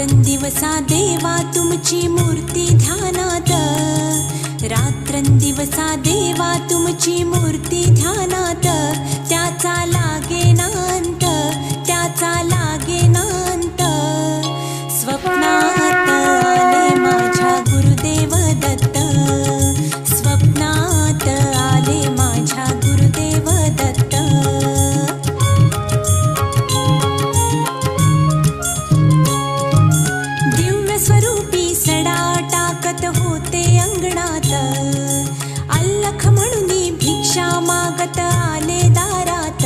रात्रंदिवसा देवा तुमची मूर्ती ध्यानात, रात्रंदिवसा देवा तुमची मूर्ती ध्यानात, त्याचा लागेना अंत, त्याचा लागेना अंत. स्वप्नात आले माझ्या गुरुदेव दत्त, स्वप्नात आले माझ्या गुरुदेव दत्त. दिव्य स्वरूपी सडा टाकत होते अंगणात, अल्लख म्हणून भिक्षा मागत आले दारात.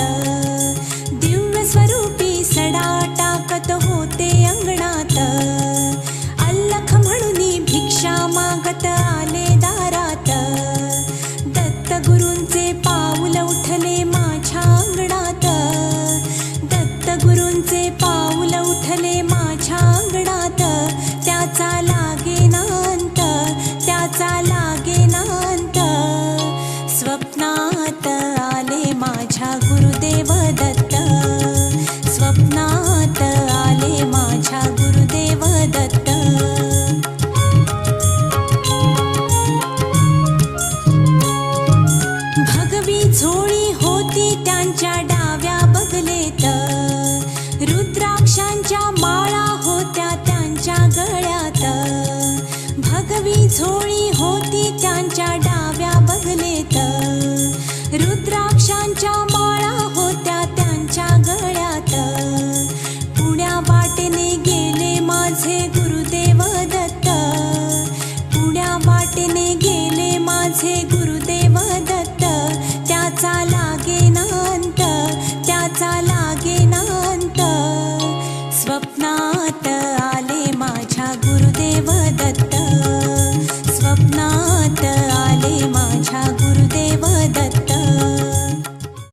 दिव्य स्वरूपी सडा टाकत होते अंगणात, अल्लख म्हणून भिक्षा मागत आले दारात. दत्त गुरूंचे पाऊल उठले माझ्या अंगणात, दत्त गुरूंचे पाऊल उठले माझ्या अंगणात, त्याचा लागेना अंत, त्याचा लागेना अंत. स्वप्नात आले माझ्या गुरुदेव दत्त, स्वप्नात आले माझ्या गुरुदेव दत्त. भगवी झोळी होती त्यांच्या डाव्या बगलेत, रुद्राक्षांच्या माळा होत्या त्यांच्या गळ्यात. भगवी झोळी होती त्यांच्या डाव्या बगलेत, रुद्राक्षांच्या माळा होत्या त्यांच्या गळ्यात. पुण्या वाटेने गेले माझे गुरुदेव दत्त, पुण्या वाटेने गेले माझे गुरुदेव दत्त, त्याचा लागेना अंत, त्याचा